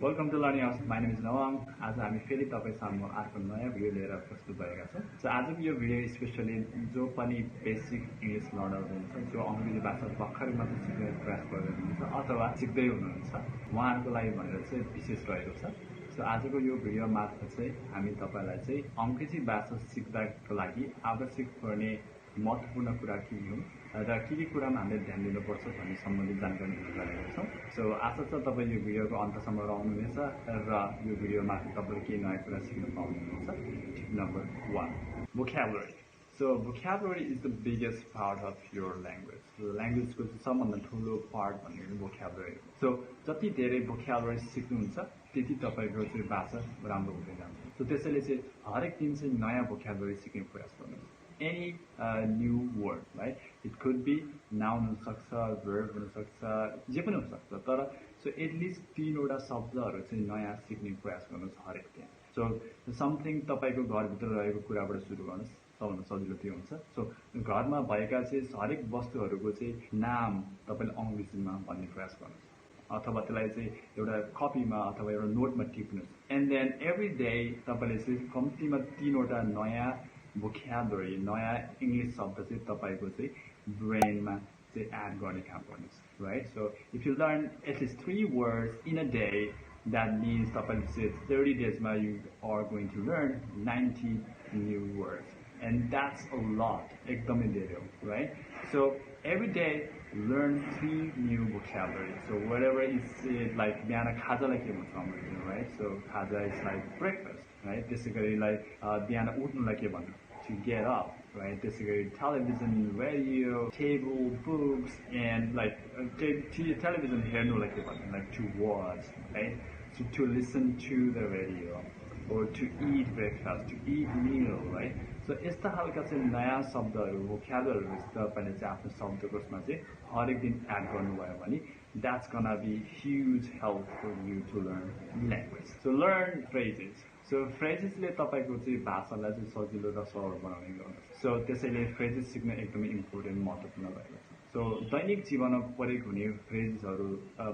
Welcome to Learning House. My name is Nawang. आज हामी फेरि तपाईसँग अर्को नयाँ भिडियो लिएर प्रस्तुत भएका छौँ। सो आजको यो भिडियो स्पेशली जो पनि बेसिक इङ्ग्लिस लर्नर हुनुहुन्छ, जो अङ्ग्रेजी भाषा भर्खरै मात्र सिक्ने प्रयास गरेर हुनुहुन्छ अथवा सिक्दै हुनुहुन्छ, उहाँहरूको लागि भनेर चाहिँ विशेष रहेको छ। सो आजको यो भिडियो मार्फत चाहिँ हामी तपाईलाई चाहिँ अङ्ग्रेजी भाषा सिक्दाको लागि आवश्यक पर्ने महत्त्वपूर्ण कुरा के हो र के कुरामा हामीले ध्यान दिनुपर्छ भन्ने सम्बन्धित जानकारी दिन लागेका छौँ। सो आशा छ तपाईँ यो भिडियोको अन्तसम्म रहनुहुनेछ र यो भिडियो मार्फत तपाईँले केही नयाँ कुरा सिक्न पाउनुहुनेछ। Tip number 1, vocabulary. So vocabulary is the biggest part of your language. So language को सबभन्दा ठुलो पार्ट भनेको vocabulary. So जति धेरै vocabulary सिक्नुहुन्छ त्यति तपाईको चाहिँ भाषा राम्रो हुँदै जान्छ। सो त्यसैले चाहिँ हरेक दिन चाहिँ नयाँ vocabulary सिक्ने प्रयास गर्नुहोस्। Any new word, right? It could be noun हुन सक्छ, verb हुन सक्छ, जे पनि हुन सक्छ। तर सो एटलिस्ट 3 वटा शब्दहरू चाहिँ नयाँ सिक्ने प्रयास गर्नुहोस् हरेक दिन। सो समथिङ तपाईको घरभित्र रहेको कुराबाट सुरु गर्नुहोस्। सबभन्दा सजिलो त्यो हुन्छ। सो घरमा भएका चाहिँ हरेक वस्तुहरूको चाहिँ नाम तपाईले अङ्ग्रेजीमा भन्ने प्रयास गर्नुहोस् अथवा त्यसलाई चाहिँ एउटा कपीमा अथवा एउटा नोटमा टिप्नुहोस्। एन्ड देन एभ्री डे तपाईले चाहिँ कम्तीमा 3 वटा नयाँ vocabulary, नयाँ इङ्ग्लिस शब्द चाहिँ तपाईको चाहिँ ब्रेनमा चाहिँ एड गर्ने काम गर्नुहोस्, right? So if you learn at least 3 words in a day, that means तपाईले चाहिँ 30 days मा you are going to learn 90 new words, and that's a lot, एकदमै धेरै हो, right? So every day learn 3 new vocabulary. So whatever is it, like बिहान खाजालाई के भन्छ अङ्ग्रेजीमा, right? So खाजा is like breakfast, right? त्यसैगरी like बिहान उठ्नुलाई के भन्नु, to get up, right? Basically television, radio, table, books, and like television हेर्नु like to watch, right? So to listen to the radio, or to eat breakfast, to eat meal, right? So यस्ता खालका चाहिँ नयाँ शब्दहरू vocabulary तपाईले चाहिँ आफ्नो शब्दकोशमा चाहिँ हरेक दिन एड गर्नुभयो भने that's gonna be huge help for you to learn language. So learn phrases. So phrases ले तपाईको चाहिँ भाषालाई चाहिँ सजिलो र सरल बनाउने गर्छ। So त्यसैले phrases सिक्न एकदमै इम्पोर्टेन्ट महत्त्वपूर्ण भएको छ। So दैनिक जीवनमा प्रयोग हुने फ्रेजहरू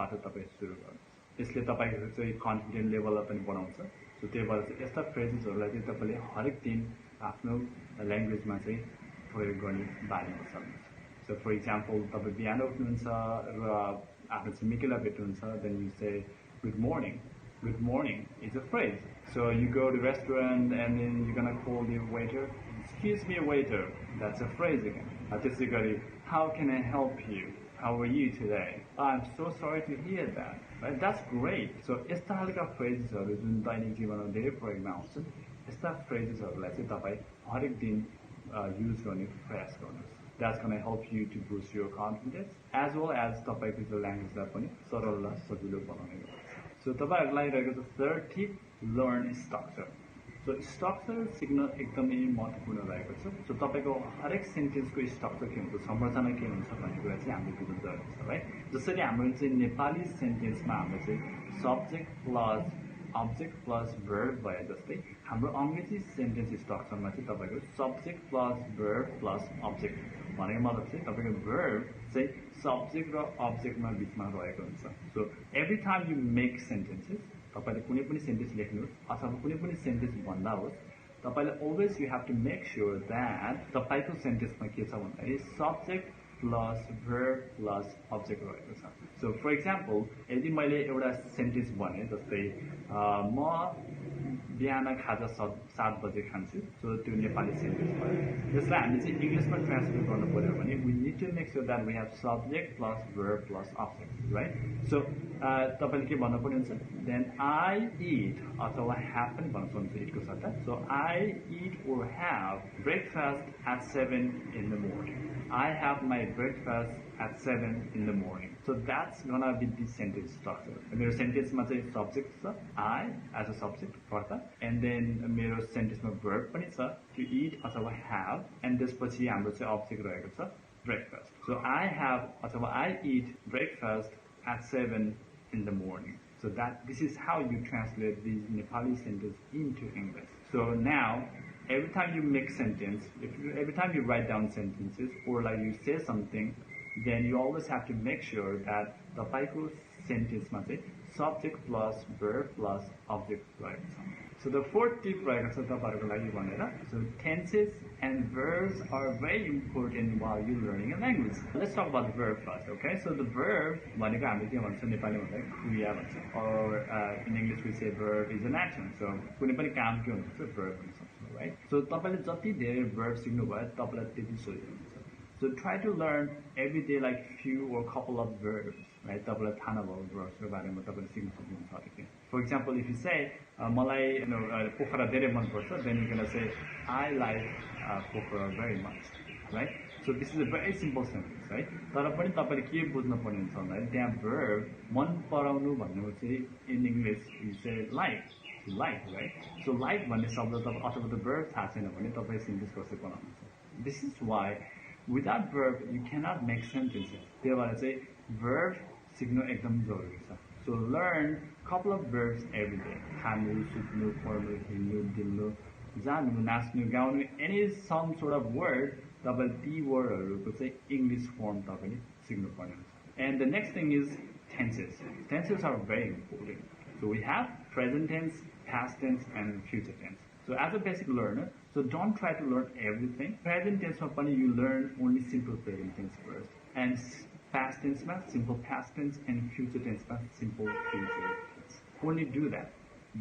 बाट तपाई सुरु गर्नुहोस्। यसले तपाईको चाहिँ कन्फिडेन्स लेभललाई पनि बढाउँछ। सो त्यही भएर चाहिँ यस्ता फ्रेजेसहरूलाई चाहिँ तपाईले हरेक दिन आफ्नो ल्याङ्ग्वेजमा चाहिँ प्रयोग गर्ने बानी बसाल्नुहोस्। सो फर इक्जाम्पल तपाईँ बिहान उठ्नुहुन्छ र आफ्नो छिमेकीलाई भेट्नुहुन्छ, then you say good morning. Good morning is a phrase. So you go to restaurant and then you're gonna call the waiter, excuse me waiter, that's a phrase again. त्यसैगरी, how can I help you? How are you today? I'm so sorry to hear that. Right? That's great. So यस्ता खालका फ्रेजेसहरू जुन दैनिक जीवनमा धेरै प्रयोगमा आउँछन्, यस्ता फ्रेजेसहरूलाई चाहिँ तपाईँ हरेक दिन युज गर्ने प्रयास गर्नुहोस्। That's going to help you to boost your confidence as well as तपाईको जो ल्याङ्ग्वेजलाई पनि सरल र सजिलो बनाउने गर्छ। सो तपाईहरुलाई रहेको छ third tip, learn structure. So structure सिक्न एकदमै महत्त्वपूर्ण रहेको छ। सो तपाईको हरेक सेन्टेन्सको स्ट्रक्चर के हुन्छ, संरचना के हुन्छ भन्ने कुरा चाहिँ हामीले बुझ्नु जरुरी छ, राइट? जसरी हाम्रो चाहिँ नेपाली सेन्टेन्समा हाम्रो चाहिँ subject plus object plus verb भए जस्तै हाम्रो अंग्रेजी सेन्टेन्स स्ट्रक्चरमा चाहिँ तपाईको subject plus verb plus object भनेको मतलब चाहिँ तपाईको verb चाहिँ सब्जेक्ट र अब्जेक्टमा बीचमा रहेको हुन्छ। So every time you make sentences, तपाईले कुनै पनि सेन्टेन्स लेख्नुहोस् अथवा कुनै पनि सेन्टेन्स भन्दा होस्, तपाईले always you have to make sure that तपाईको सेन्टेन्समा के छ भन्दाखेरि subject plus verb plus object रहेको छ। सो फर इक्जाम्पल यदि मैले एउटा सेन्टेन्स भने जस्तै म बिहान खाजा 7 बजे खान्छु, सो त्यो नेपाली सेन्टेन्स भयो। यसलाई हामीले चाहिँ इंग्लिशमा ट्रान्सलेट गर्नु पर्यो भने we need to make sure that we have subject plus verb plus object, right? So तपाईले के भन्नु पर्ने हुन्छ, then I eat अथवा have पनि भन्न सक्नुहुन्छ eat को सट्टा। So I eat or have breakfast at 7 in the morning. I have my breakfast at 7 in the morning. So that's gonna be the sentence structure. मेरो सेन्टेन्समा चाहिँ सब्जेक्ट छ, I as a subject कर्ता, and then मेरो सेन्टेन्समा verb पनि छ to eat अथवा have, and त्यसपछि हाम्रो चाहिँ object रहेको छ breakfast. So I have अथवा I eat breakfast at 7 in the morning. So this is how you translate the Nepali sentence into English. So now every time you make sentence, every time you write down sentences or like you say something, then you always have to make sure that the तपाईँको सेन्टेन्समा चाहिँ subject plus verb plus object रहेको छ. So the fourth tip रहेको छ तपाईहरुको लागि भनेर. So tenses and verbs are very important while you're learning a language. Let's talk about the verb first, okay? So the verb भनेको हामीले के भन्छ नेपालीमा भन्दा क्रिया भन्छ. Or in English we say verb is an action. So कुनै पनि काम के हुन्छ verb हुन सक्छ, right? So तपाईले जति धेरै verb सिक्नु भयो तपाईलाई त्यति सजिलो हुन्छ. So try to learn every day like few or couple of verbs, right? तपाईलाई थाहा नभएको verbs को बारेमा तपाईले सिक्न सक्नुहुन्छ अलिकति. For example, if you say मलाई पोखरा धेरै मन पर्छ, then you're gonna say I like Pokhara very much, right? So this is a very simple sentence, right? तर पनि तपाईले के बुझ्न पर्ने हुन्छ भन्दा त्यहाँ verb मन पराउनु भन्नुको चाहिँ in English you say like, right? So like भन्ने शब्द अथवा the verb थाहा छैन भने तपाईले सेन्टेन्स कसरी बनाउनुहुन्छ. This is why without verb you cannot make sentences. त्यही भएर चाहिँ verb सिक्नु एकदम जरुरी छ. So learn couple of verbs every day. खानु, सुत्नु, पढ्नु, हिँड्नु, डुल्नु, जानु, नाच्नु, गाउनु, any some sort of word तपाईले ती वर्डहरुको चाहिँ English form तपाईले सिक्नु पर्ने हुन्छ. And the next thing is tenses. Tenses are very important. So we have present tense, past tense and future tense. So as a basic learner, so don't try to learn everything. Present tense you learn only simple present tense first. And past tense simple past tense and future tense simple future tense. Only do that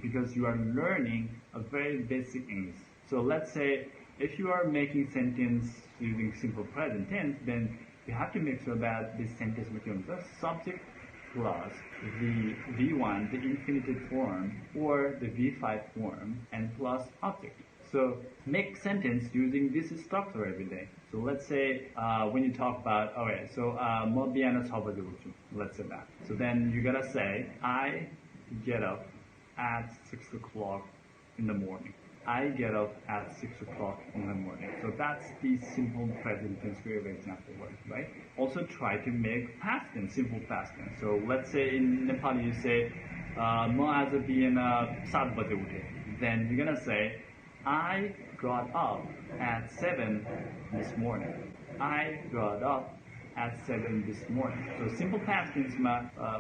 because you are learning a very basic English. So let's say if you are making sentence using simple present tense, then you have to make sure that this sentence becomes a subject plus the V1, the infinitive form, or the V5 form, and plus object. So make sentence using this structure every day. So let's say when you talk about, okay, so म बिहान 6 बजे उठ्छु, let's say that. So then you gotta say, I get up at 6 o'clock in the morning. I get up at 6 o'clock in the morning. So that's the simple present tense way of example word, right? Also try to make past tense, simple past tense. So let's say in Nepali you say, म आज बिहान 7 बजे उठे. Then you're gonna say, I got up at 7 this morning. I got up at 7 this morning. So simple past tense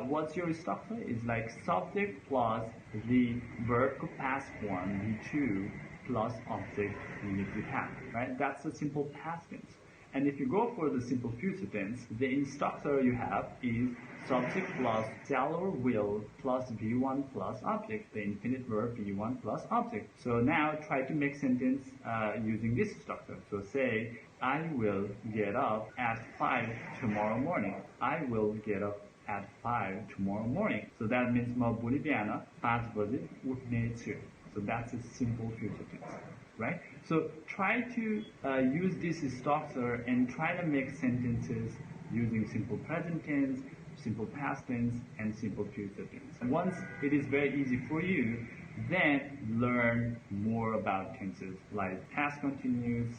what's your structure? It's like subject plus the verb past form, V2 plus object you need to have, right? That's the simple past tense. And if you go for the simple future tense, the structure you have is subject plus shall or will plus V1 plus object, the infinite verb V1 plus object. So now try to make sentence using this structure. So say, I will get up at 5 tomorrow morning. I will get up at 5 tomorrow morning. So that means म भोलि बिहान 5 बजे उठ्ने छु. So that's a simple future tense, right? So try to use this structure and try to make sentences using simple present tense, simple past tense, and simple future tense. Once it is very easy for you, then learn more about tenses like past continuous,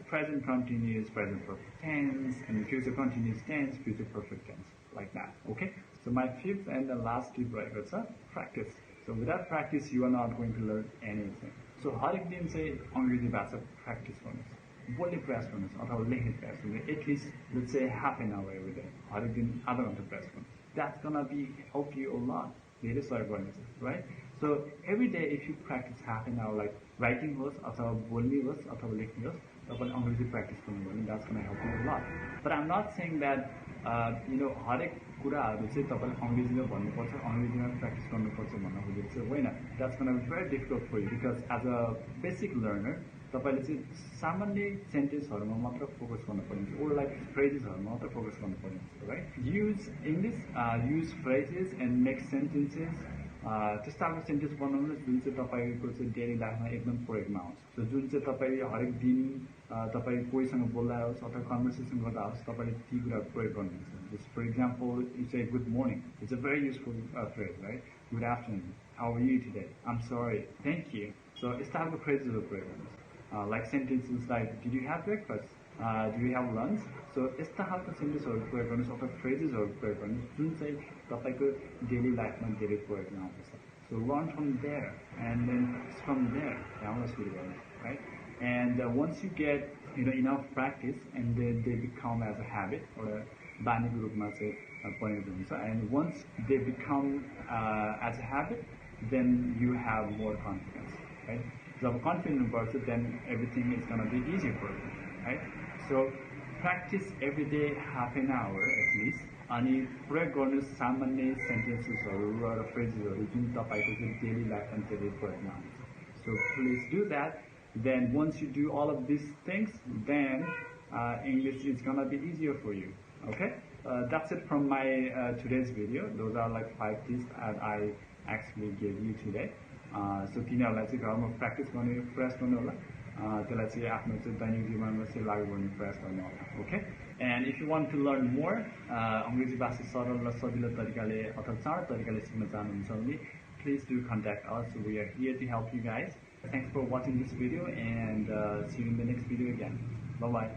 present continuous, present perfect tense, and future continuous tense, future perfect tense, like that. Okay? So my fifth and the last tip right is practice. So without practice, you are not going to learn anything. So हरेक दिन चाहिँ अंग्रेजी भाषा practice गर्नुहोस्, बोल्ने प्रयास गर्नुहोस् अथवा लेख्ने प्रयास गर्नुहोस्. At least let's say half an hour every day. हरेक दिन आधा घण्टा प्रयास गर्नुहोस्. That's gonna be help you a lot. धेरै सहयोग गर्नेछ, right? So every day if you practice half an hour, like writing होस् अथवा बोल्ने होस् अथवा लेख्ने होस्, तपाईले अंग्रेजी practice गर्नुभयो भने that's gonna help you a lot. But I'm not saying that हरेक कुराहरु चाहिँ तपाईले अंग्रेजीमा भन्नुपर्छ, अंग्रेजीमा प्र्याक्टिस गर्नुपर्छ भन्न खोजेको चाहिँ होइन. That's going to be very difficult for you because as a basic learner तपाईले चाहिँ सामान्य सेन्टेन्सहरुमा मात्र फोकस गर्नुपर्ने हुन्छ, or like phrases-हरुमा मात्र फोकस गर्नुपर्ने हुन्छ, right? Use English, use phrases and make sentences. त्यस्ता खालको सेन्टेन्स बनाउनुहोस् जुन चाहिँ तपाईको चाहिँ डेली लाइफमा एकदम प्रयोगमा आउँछ. सो जुन चाहिँ तपाईले हरेक दिन तपाई कोहीसँग बोल्दा होस् अथवा कन्भर्सेसन गर्दा होस् तपाईले ती कुरा प्रयोग गर्नुहुन्छ. Just for example, you say good morning. It's a very useful phrase, right? Good afternoon. How are you today? I'm sorry. Thank you. So यस्ता खालको फ्रेजेसहरु प्रयोग गर्नुहोस्. Like sentences like did you have breakfast? Do you have lunch? So यस्ता खालको सेन्टेन्सहरु प्रयोग गर्नुहोस् अथवा फ्रेजेसहरु प्रयोग गर्नुहोस् जुन चाहिँ तपाईको डेली लाइफमा धेरै प्रयोगमा आउँछ. So learn from there and then from there त्यहाँबाट सुरु गर्नुहोस्, right? And once you get enough practice and then they become as a habit or a बानीको रूपमा चाहिँ परिणत हुन्छ and once they become as a habit then you have more confidence, right? Job confidence बढ्छ then everything is going to be easier for you, right? So practice every day half an hour at least अनि प्रयोग गर्नु सामान्य सेन्टेन्सेसहरू र फ्रेजेसहरू जुन तपाईको चाहिँ daily life and daily प्रयोगमा हुन्छ. So please do that. Then once you do all of these things, then English is gonna be easier for you. Okay, that's it from my today's video. Those are like 5 tips that I actually gave you today. So तिनीहरूलाई चाहिँ घरमा practice गर्ने प्रयास गर्नु होला. त्यसलाई चाहिँ आफ्नो चाहिँ दैनिक जीवनमा चाहिँ लागू गर्ने प्रयास गर्नु होला. Okay, and if you want to learn more अङ्ग्रेजी भाषा सरल र सजिलो तरिकाले अथवा चाँडो तरिकाले सिक्न चाहनुहुन्छ भने please do contact us. We are here to help you guys. Thanks for watching this video and see you in the next video again. Bye bye.